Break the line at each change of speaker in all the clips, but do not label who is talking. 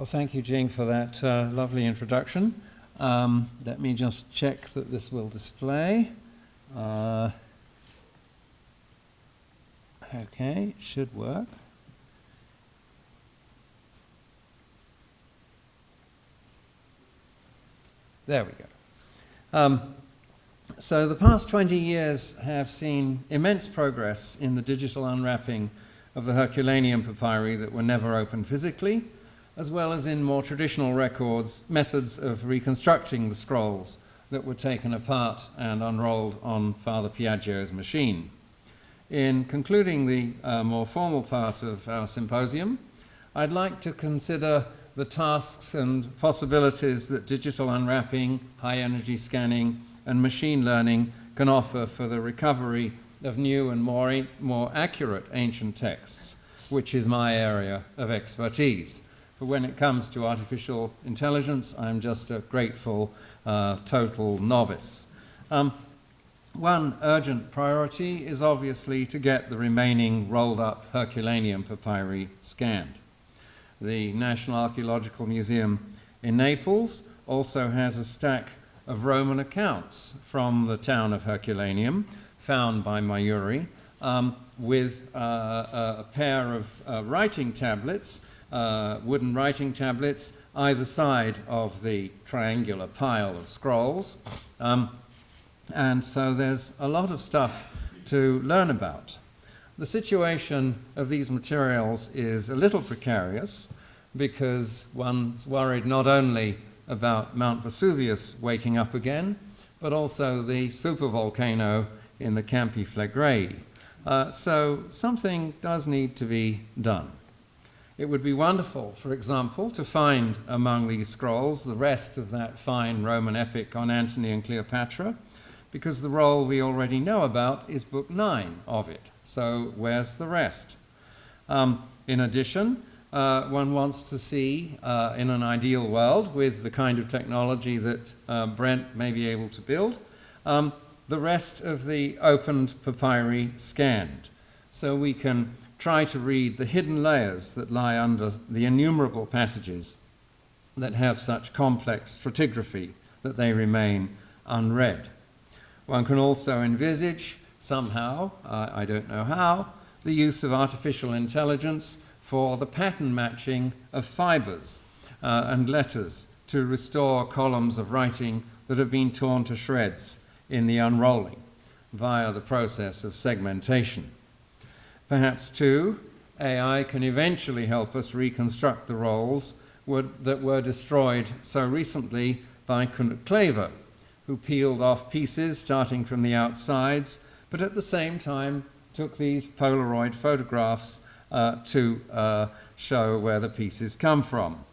Well, thank you, Jing, for that lovely introduction. Let me just check that this will display. Okay, it should work. There we go. So the past 20 years have seen immense progress in the digital unwrapping of the Herculaneum Papyri that were never opened physically, as well as in more traditional methods of reconstructing the scrolls that were taken apart and unrolled on Father Piaggio's machine. In concluding the more formal part of our symposium, I'd like to consider the tasks and possibilities that digital unwrapping, high-energy scanning, and machine learning can offer for the recovery of new and more accurate ancient texts, which is my area of expertise. But when it comes to artificial intelligence, I'm just a grateful total novice. One urgent priority is obviously to get the remaining rolled-up Herculaneum Papyri scanned. The National Archaeological Museum in Naples also has a stack of Roman accounts from the town of Herculaneum, found by Mayuri, with a pair of writing tablets, wooden writing tablets, either side of the triangular pile of scrolls. And so there's a lot of stuff to learn about. The situation of these materials is a little precarious because one's worried not only about Mount Vesuvius waking up again, but also the supervolcano in the Campi Flegrei. So something does need to be done. It would be wonderful, for example, to find among these scrolls the rest of that fine Roman epic on Antony and Cleopatra, because the roll we already know about is book 9 of it. So where's the rest? In addition, one wants to see, in an ideal world, with the kind of technology that Brent may be able to build, the rest of the opened papyri scanned, so we can try to read the hidden layers that lie under the innumerable passages that have such complex stratigraphy that they remain unread. One can also envisage, somehow, I don't know how, the use of artificial intelligence for the pattern matching of fibers and letters to restore columns of writing that have been torn to shreds in the unrolling via the process of segmentation. Perhaps, too, AI can eventually help us reconstruct the rolls that were destroyed so recently by Claver, who peeled off pieces starting from the outsides, but at the same time took these Polaroid photographs to show where the pieces come from.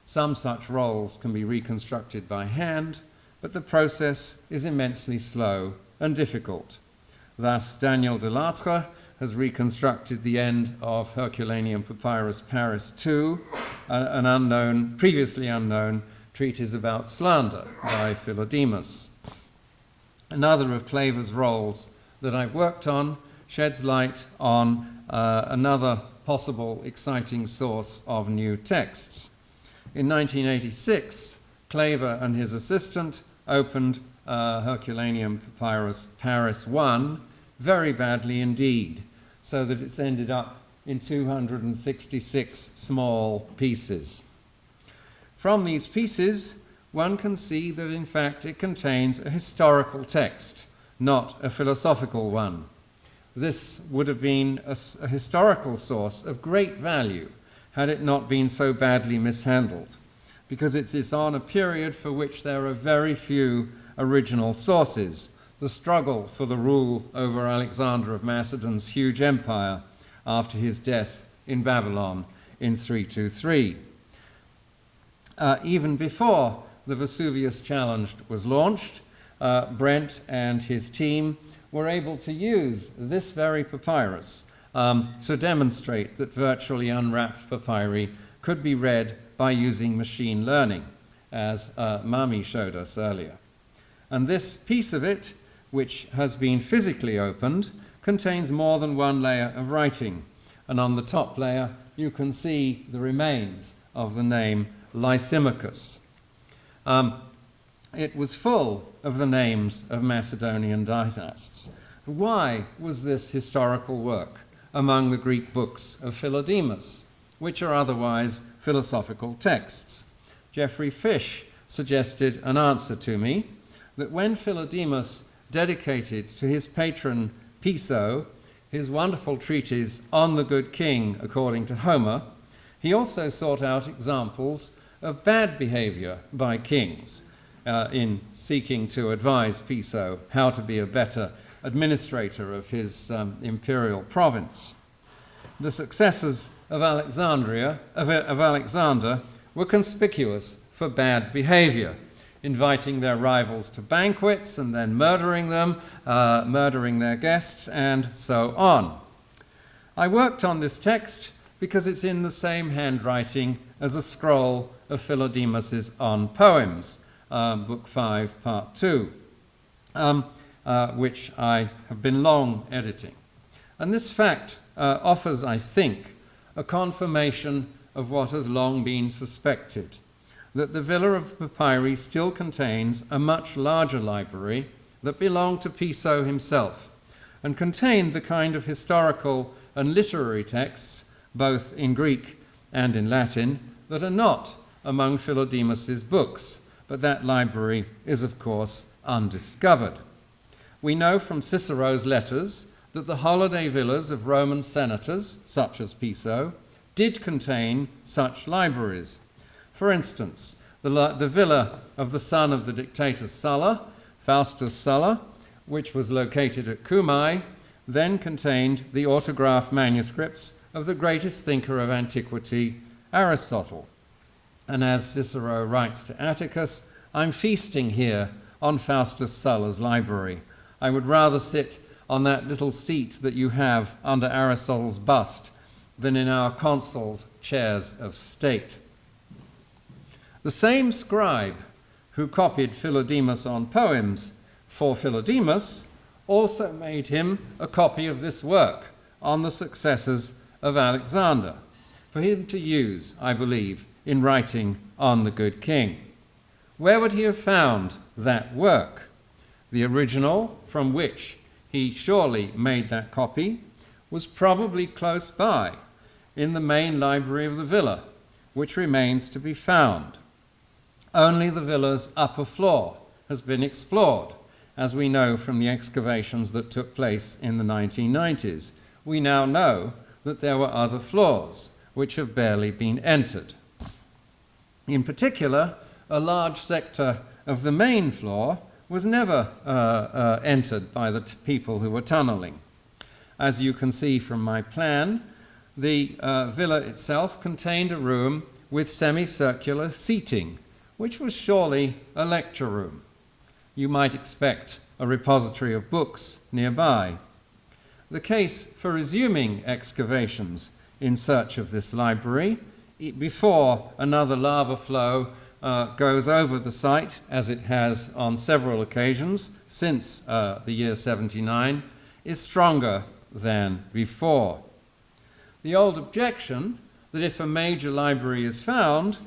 Some such rolls can be reconstructed by hand, but the process is immensely slow and difficult. Thus, Daniel Delattre has reconstructed the end of Herculaneum Papyrus Paris II, an previously unknown treatise about slander by Philodemus. Another of Claver's rolls that I've worked on sheds light on another possible exciting source of new texts. In 1986, Claver and his assistant opened Herculaneum Papyrus Paris I very badly indeed, so that it's ended up in 266 small pieces. From these pieces, one can see that in fact it contains a historical text, not a philosophical one. This would have been a historical source of great value had it not been so badly mishandled, because it is on a period for which there are very few original sources, the struggle for the rule over Alexander of Macedon's huge empire after his death in Babylon in 323. Even before the Vesuvius Challenge was launched, Brent and his team were able to use this very papyrus to demonstrate that virtually unwrapped papyri could be read by using machine learning, as Mami showed us earlier. And this piece of it, which has been physically opened, contains more than one layer of writing. And on the top layer, you can see the remains of the name Lysimachus. It was full of the names of Macedonian dynasts. Why was this historical work among the Greek books of Philodemus, which are otherwise philosophical texts? Geoffrey Fish suggested an answer to me, that when Philodemus dedicated to his patron Piso his wonderful treatise On the Good King according to Homer, he also sought out examples of bad behavior by kings in seeking to advise Piso how to be a better administrator of his imperial province. The successors of Alexander were conspicuous for bad behavior, inviting their rivals to banquets and then murdering them, murdering their guests, and so on. I worked on this text because it's in the same handwriting as a scroll of Philodemus's On Poems, Book 5, Part 2, which I have been long editing. And this fact offers, I think, a confirmation of what has long been suspected, that the Villa of Papyri still contains a much larger library that belonged to Piso himself and contained the kind of historical and literary texts, both in Greek and in Latin, that are not among Philodemus's books, but that library is, of course, undiscovered. We know from Cicero's letters that the holiday villas of Roman senators, such as Piso, did contain such libraries. For instance, the villa of the son of the dictator Sulla, Faustus Sulla, which was located at Cumae, then contained the autograph manuscripts of the greatest thinker of antiquity, Aristotle. And as Cicero writes to Atticus, I'm feasting here on Faustus Sulla's library. I would rather sit on that little seat that you have under Aristotle's bust than in our consuls' chairs of state. The same scribe who copied Philodemus on poems for Philodemus also made him a copy of this work on the successors of Alexander, for him to use, I believe, in writing on the Good King. Where would he have found that work? The original, from which he surely made that copy, was probably close by, in the main library of the villa, which remains to be found. Only the villa's upper floor has been explored, as we know from the excavations that took place in the 1990s. We now know that there were other floors, which have barely been entered. In particular, a large sector of the main floor was never entered by the people who were tunneling. As you can see from my plan, the villa itself contained a room with semicircular seating, which was surely a lecture room. You might expect a repository of books nearby. The case for resuming excavations in search of this library, before another lava flow goes over the site, as it has on several occasions since the year 79, is stronger than before. The old objection that if a major library is found,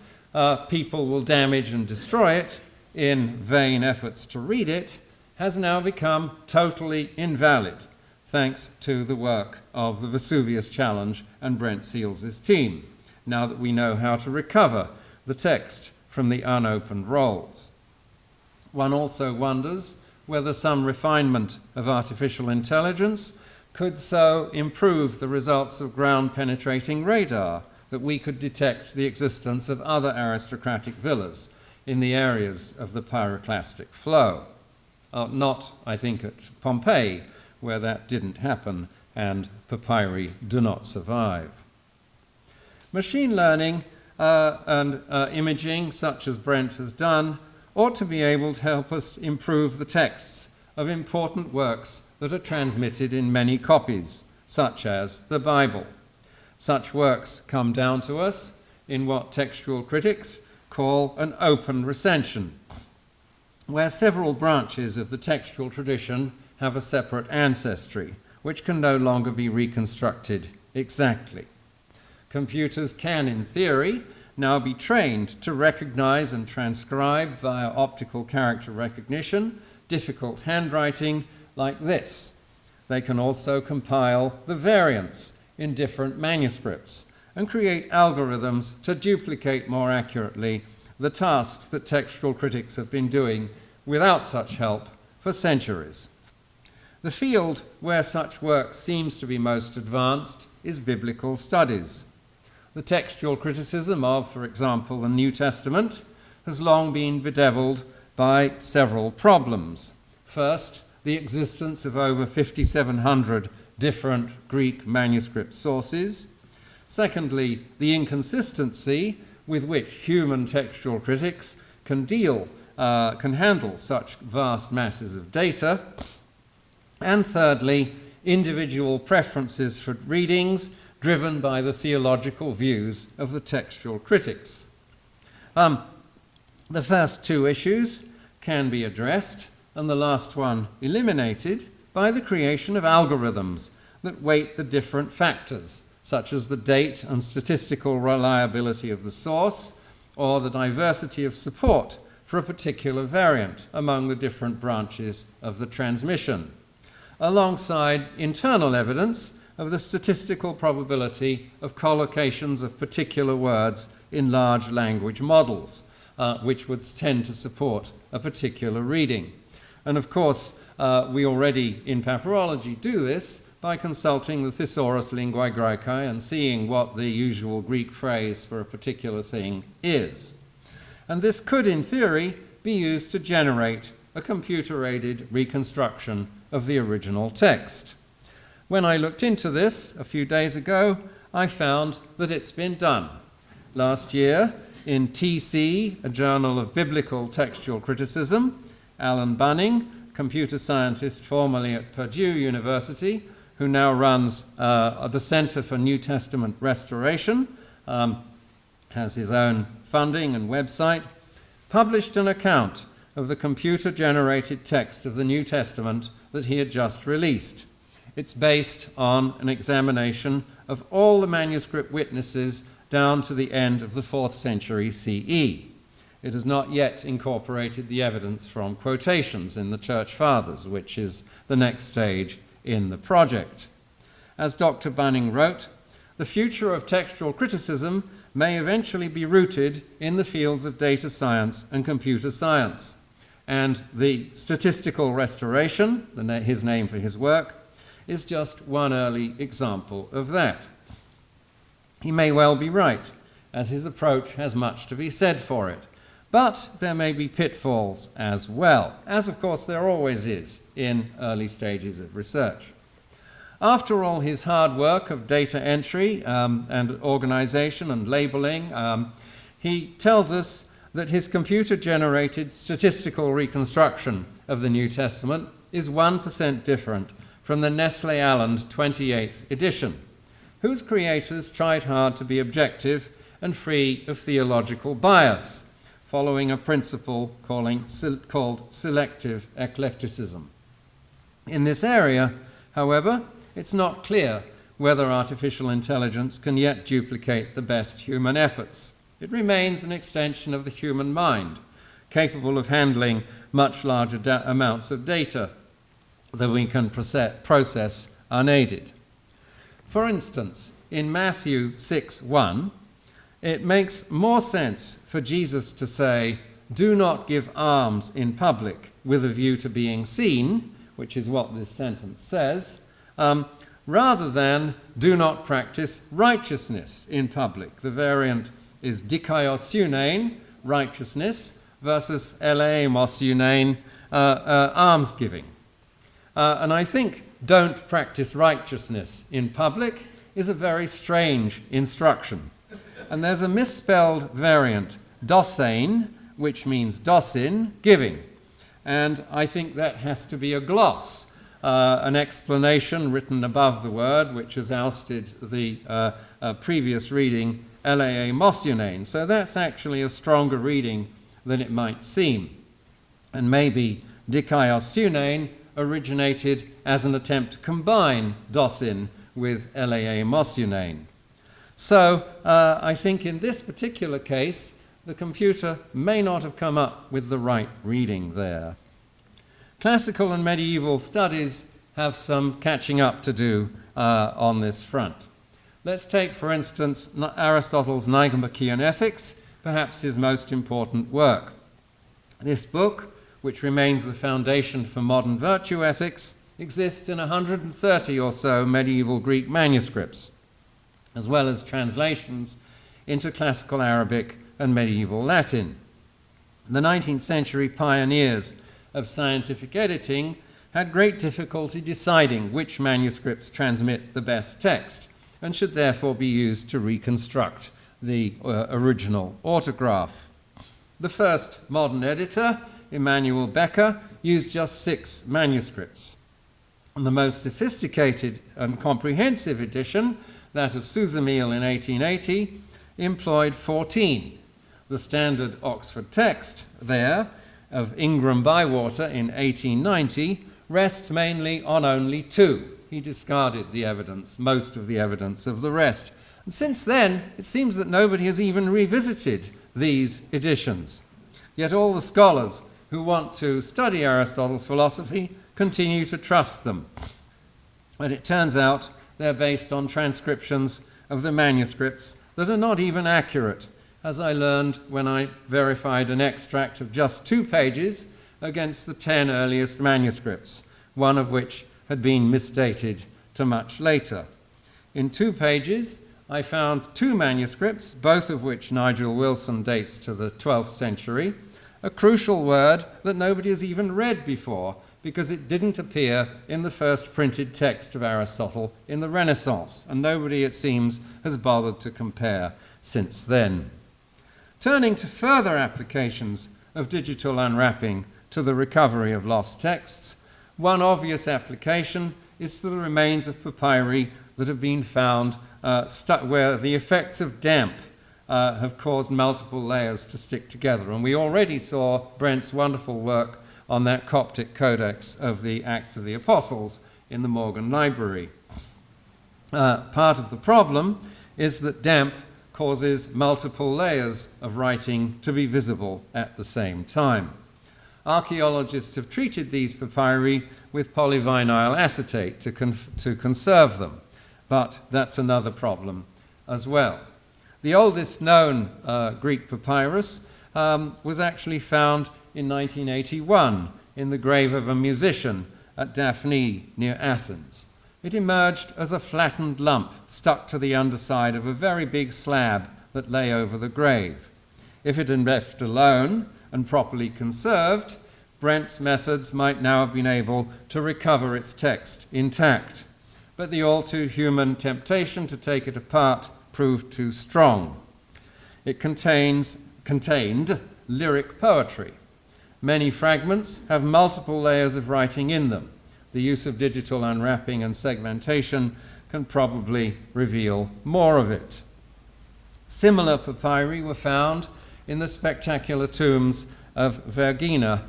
people will damage and destroy it in vain efforts to read it, has now become totally invalid, thanks to the work of the Vesuvius Challenge and Brent Seales' team, now that we know how to recover the text from the unopened rolls. One also wonders whether some refinement of artificial intelligence could so improve the results of ground-penetrating radar that we could detect the existence of other aristocratic villas in the areas of the pyroclastic flow. Not, I think, at Pompeii, where that didn't happen and papyri do not survive. Machine learning and imaging, such as Brent has done, ought to be able to help us improve the texts of important works that are transmitted in many copies, such as the Bible. Such works come down to us in what textual critics call an open recension, where several branches of the textual tradition have a separate ancestry, which can no longer be reconstructed exactly. computers can, in theory, now be trained to recognize and transcribe via optical character recognition difficult handwriting like this. They can also compile the variants in different manuscripts and create algorithms to duplicate more accurately the tasks that textual critics have been doing without such help for centuries. The field where such work seems to be most advanced is biblical studies. The textual criticism of, for example, the New Testament has long been bedeviled by several problems. First, the existence of over 5,700 different Greek manuscript sources. Secondly, the inconsistency with which human textual critics can handle such vast masses of data. And thirdly, individual preferences for readings driven by the theological views of the textual critics. The first two issues can be addressed, and the last one eliminated, by the creation of algorithms that weight the different factors, such as the date and statistical reliability of the source, or the diversity of support for a particular variant among the different branches of the transmission, alongside internal evidence of the statistical probability of collocations of particular words in large language models, which would tend to support a particular reading. And of course, we already in papyrology do this by consulting the Thesaurus Linguae Graecae and seeing what the usual Greek phrase for a particular thing is. And this could, in theory, be used to generate a computer-aided reconstruction of the original text. When I looked into this a few days ago, I found that it's been done. Last year, in TC, a journal of biblical textual criticism, Alan Bunning, computer scientist formerly at Purdue University, who now runs the Center for New Testament Restoration, has his own funding and website, published an account of the computer-generated text of the New Testament that he had just released. It's based on an examination of all the manuscript witnesses down to the end of the 4th century CE. It has not yet incorporated the evidence from quotations in the Church Fathers, which is the next stage in the project. As Dr. Bunning wrote, the future of textual criticism may eventually be rooted in the fields of data science and computer science, and the statistical restoration, his name for his work, is just one early example of that. He may well be right, as his approach has much to be said for it, but there may be pitfalls as well, as of course there always is in early stages of research. After all his hard work of data entry and organization and labeling, he tells us that his computer-generated statistical reconstruction of the New Testament is 1% different from the Nestle Aland 28th edition, whose creators tried hard to be objective and free of theological bias, following a principle called selective eclecticism. In this area, however, it's not clear whether artificial intelligence can yet duplicate the best human efforts. It remains an extension of the human mind, capable of handling much larger amounts of data that we can process unaided. For instance, in Matthew 6:1, it makes more sense for Jesus to say, "Do not give alms in public with a view to being seen," which is what this sentence says, rather than "do not practice righteousness in public." The variant is dikaioseunein, righteousness, versus eleemoseunein, almsgiving. And I think "don't practice righteousness in public" is a very strange instruction. And there's a misspelled variant, dosein, which means dosin, giving. And I think that has to be a gloss, an explanation written above the word, which has ousted the previous reading, eleemoseunein. So that's actually a stronger reading than it might seem. And maybe dikaioseunein originated as an attempt to combine dosin with eleemoseunein. So I think in this particular case, the computer may not have come up with the right reading there. Classical and medieval studies have some catching up to do on this front. Let's take, for instance, Aristotle's Nicomachean Ethics, perhaps his most important work. This book, which remains the foundation for modern virtue ethics, exists in 130 or so medieval Greek manuscripts, as well as translations into classical Arabic and medieval Latin. The 19th century pioneers of scientific editing had great difficulty deciding which manuscripts transmit the best text and should therefore be used to reconstruct the original autograph. The first modern editor, Emanuel Becker, used just 6 manuscripts. And the most sophisticated and comprehensive edition, that of Susamil in 1880, employed 14. The standard Oxford text there, of Ingram Bywater in 1890, rests mainly on only 2. He discarded the evidence, most of the evidence of the rest. And since then, it seems that nobody has even revisited these editions. Yet all the scholars who want to study Aristotle's philosophy continue to trust them. But it turns out they're based on transcriptions of the manuscripts that are not even accurate, as I learned when I verified an extract of just 2 pages against the 10 earliest manuscripts, one of which had been misdated to much later. In 2 pages, I found 2 manuscripts, both of which Nigel Wilson dates to the 12th century, a crucial word that nobody has even read before because it didn't appear in the first printed text of Aristotle in the Renaissance, and nobody, it seems, has bothered to compare since then. Turning to further applications of digital unwrapping to the recovery of lost texts, one obvious application is to the remains of papyri that have been found where the effects of damp have caused multiple layers to stick together. And we already saw Brent's wonderful work on that Coptic codex of the Acts of the Apostles in the Morgan Library. Part of the problem is that damp causes multiple layers of writing to be visible at the same time. Archaeologists have treated these papyri with polyvinyl acetate to conserve them, but that's another problem as well. The oldest known Greek papyrus was actually found in 1981 in the grave of a musician at Daphne near Athens. It emerged as a flattened lump stuck to the underside of a very big slab that lay over the grave. If it had been left alone and properly conserved, Brent's methods might now have been able to recover its text intact. But the all too human temptation to take it apart proved too strong. It contained lyric poetry. Many fragments have multiple layers of writing in them. The use of digital unwrapping and segmentation can probably reveal more of it. Similar papyri were found in the spectacular tombs of Vergina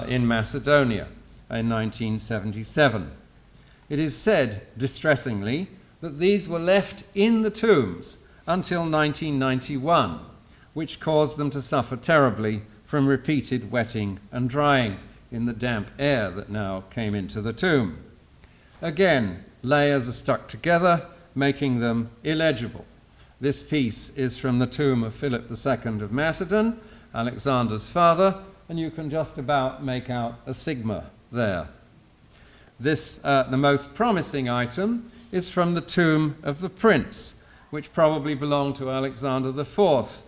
in Macedonia in 1977. It is said, distressingly, that these were left in the tombs until 1991, which caused them to suffer terribly from repeated wetting and drying in the damp air that now came into the tomb. Again, layers are stuck together, making them illegible. This piece is from the tomb of Philip II of Macedon, Alexander's father, and you can just about make out a sigma there. The most promising item is from the tomb of the prince, which probably belonged to Alexander IV,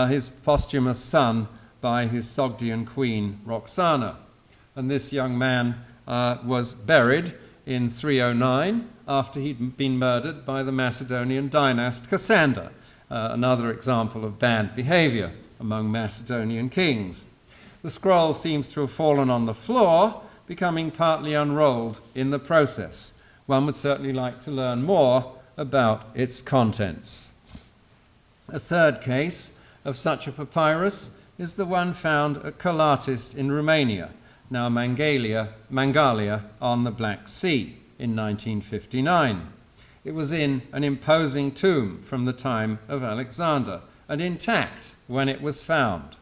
his posthumous son by his Sogdian queen Roxana. And this young man was buried in 309 after he'd been murdered by the Macedonian dynast Cassander, another example of bad behavior among Macedonian kings. The scroll seems to have fallen on the floor, becoming partly unrolled in the process. One would certainly like to learn more about its contents. A third case of such a papyrus is the one found at Colatis in Romania, now Mangalia on the Black Sea, in 1959. It was in an imposing tomb from the time of Alexander and intact when it was found.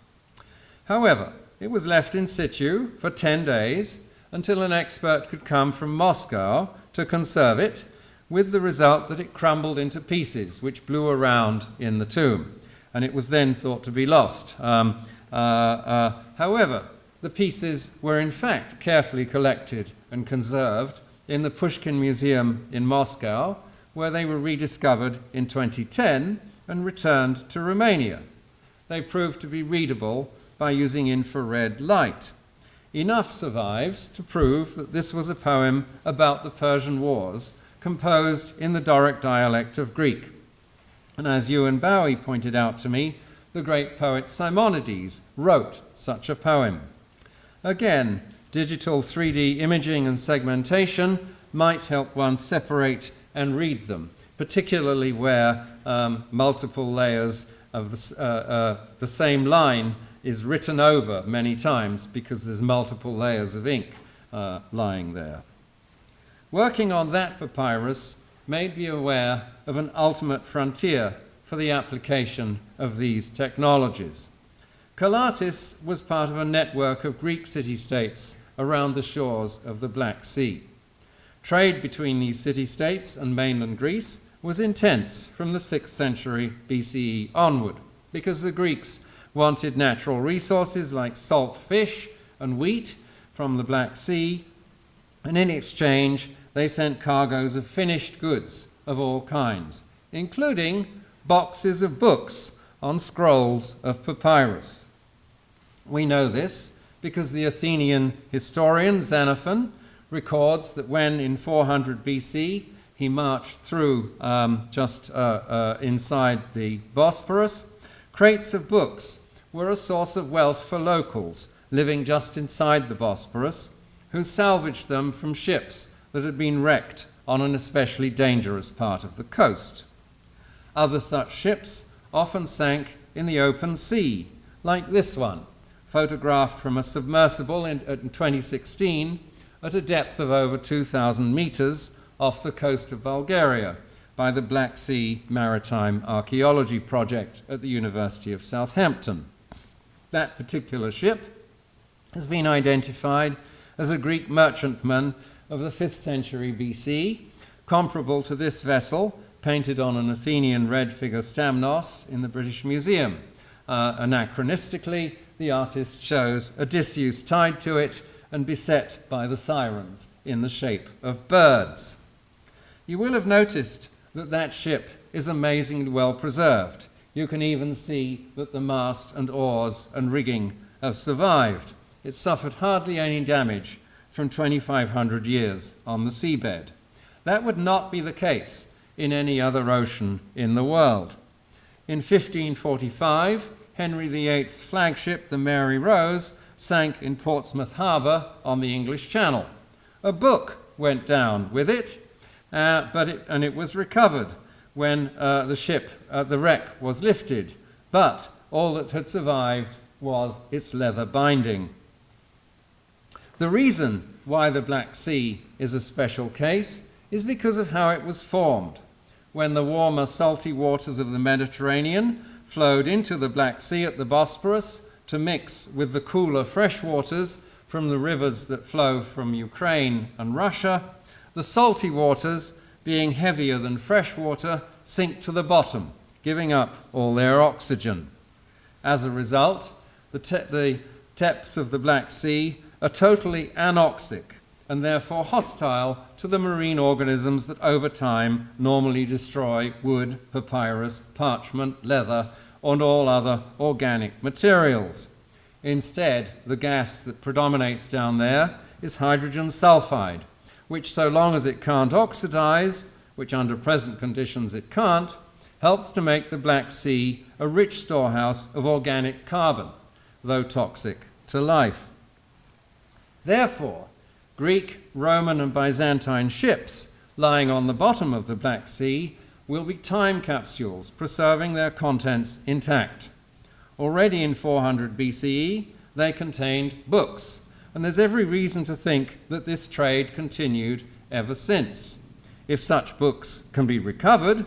However, it was left in situ for 10 days until an expert could come from Moscow to conserve it, with the result that it crumbled into pieces which blew around in the tomb, and it was then thought to be lost. However, the pieces were in fact carefully collected and conserved in the Pushkin Museum in Moscow, where they were rediscovered in 2010 and returned to Romania. They proved to be readable by using infrared light. Enough survives to prove that this was a poem about the Persian Wars, composed in the Doric dialect of Greek. And as Ewan Bowie pointed out to me, the great poet Simonides wrote such a poem. Again, digital 3D imaging and segmentation might help one separate and read them, particularly where multiple layers of the same line is written over many times because there's multiple layers of ink lying there. Working on that papyrus made me aware of an ultimate frontier for the application of these technologies. Calatis was part of a network of Greek city-states around the shores of the Black Sea. Trade between these city-states and mainland Greece was intense from the 6th century BCE onward, because the Greeks wanted natural resources like salt fish and wheat from the Black Sea, and in exchange they sent cargoes of finished goods of all kinds, including boxes of books on scrolls of papyrus. We know this because the Athenian historian Xenophon records that when in 400 BC he marched through just inside the Bosporus, crates of books were a source of wealth for locals living just inside the Bosporus, who salvaged them from ships that had been wrecked on an especially dangerous part of the coast. Other such ships often sank in the open sea, like this one, photographed from a submersible in 2016 at a depth of over 2,000 meters off the coast of Bulgaria by the Black Sea Maritime Archaeology Project at the University of Southampton. That particular ship has been identified as a Greek merchantman of the 5th century BC, comparable to this vessel painted on an Athenian red figure stamnos in the British Museum. Anachronistically, the artist shows Odysseus tied to it and beset by the sirens in the shape of birds. You will have noticed that that ship is amazingly well preserved. You can even see that the mast and oars and rigging have survived. It suffered hardly any damage from 2,500 years on the seabed. That would not be the case in any other ocean in the world. In 1545, Henry VIII's flagship, the Mary Rose, sank in Portsmouth Harbour on the English Channel. A book went down with it, and it was recovered when the wreck was lifted, but all that had survived was its leather binding. The reason why the Black Sea is a special case is because of how it was formed. When the warmer, salty waters of the Mediterranean flowed into the Black Sea at the Bosporus to mix with the cooler fresh waters from the rivers that flow from Ukraine and Russia, the salty waters, being heavier than fresh water, sink to the bottom, giving up all their oxygen. As a result, the depths of the Black Sea are totally anoxic and therefore hostile to the marine organisms that over time normally destroy wood, papyrus, parchment, leather, and all other organic materials. Instead, the gas that predominates down there is hydrogen sulfide, which, so long as it can't oxidize, which under present conditions it can't, helps to make the Black Sea a rich storehouse of organic carbon, though toxic to life. Therefore, Greek, Roman, and Byzantine ships lying on the bottom of the Black Sea will be time capsules, preserving their contents intact. Already in 400 BCE, they contained books, and there's every reason to think that this trade continued ever since. if such books can be recovered,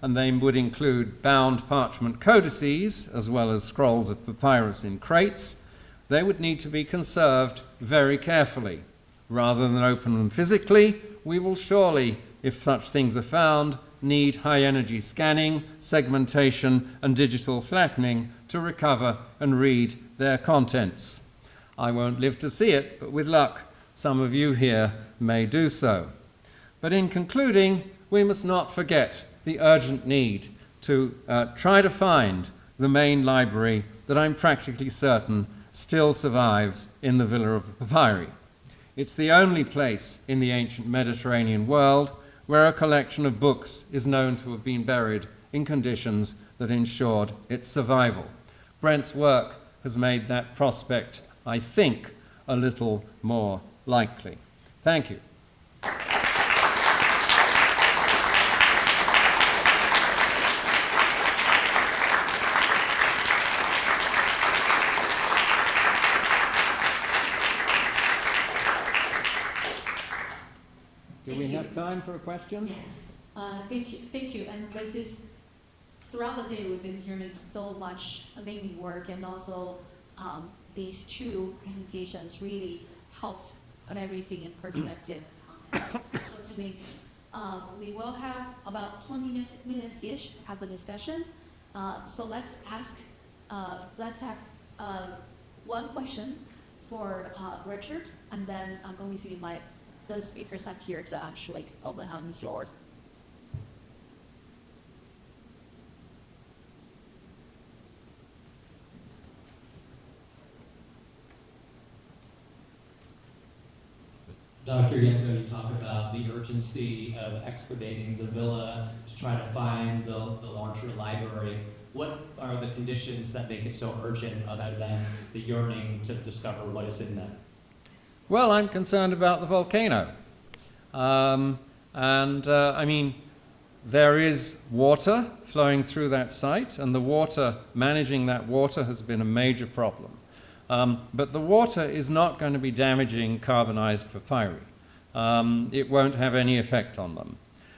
and they would include bound parchment codices as well as scrolls of papyrus in crates, they would need to be conserved very carefully. Rather than open them physically, we will surely, if such things are found, need high-energy scanning, segmentation, and digital flattening to recover and read their contents. I won't live to see it, but with luck, some of you here may do so. But in concluding, we must not forget the urgent need to try to find the main library that I'm practically certain still survives in the Villa of the Papyri. It's the only place in the ancient Mediterranean world where a collection of books is known to have been buried in conditions that ensured its survival. Brent's work has made that prospect, I think, a little more likely. Thank you. Do we have time for a question?
Yes. Thank you. And this is, throughout the day, we've been hearing so much amazing work, and also these two presentations really helped put everything in perspective. So it's amazing. We will have about 20 minutes-ish to have the discussion. So let's have one question for Richard, and then I'm going to invite the speakers up here to actually open up the floor.
Dr. Janko, you talk about the urgency of excavating the villa to try to find the larger library. What are the conditions that make it so urgent other than the yearning to discover what is in them?
Well, I'm concerned about the volcano. I mean, there is water flowing through that site, and managing that water has been a major problem. But the water is not going to be damaging carbonized papyri. It won't have any effect on them.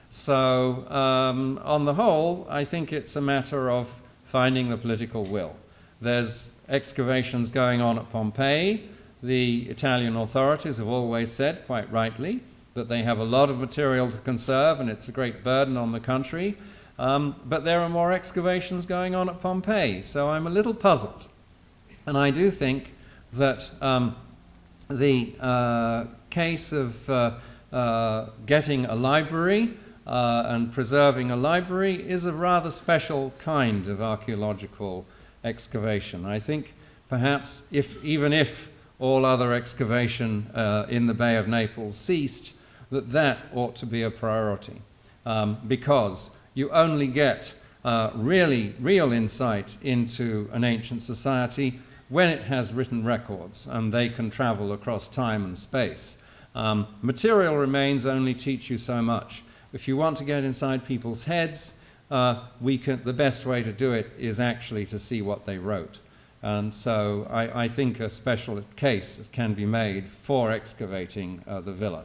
So, on the whole, I think it's a matter of finding the political will. There's excavations going on at Pompeii. The Italian authorities have always said, quite rightly, that they have a lot of material to conserve and it's a great burden on the country. But there are more excavations going on at Pompeii, so I'm a little puzzled. And I do think that the case of getting a library and preserving a library is a rather special kind of archaeological excavation. I think perhaps even if all other excavation in the Bay of Naples ceased, that ought to be a priority, because you only get real insight into an ancient society when it has written records and they can travel across time and space. Material remains only teach you so much. If you want to get inside people's heads, the best way to do it is actually to see what they wrote. And so I think a special case can be made for excavating the villa.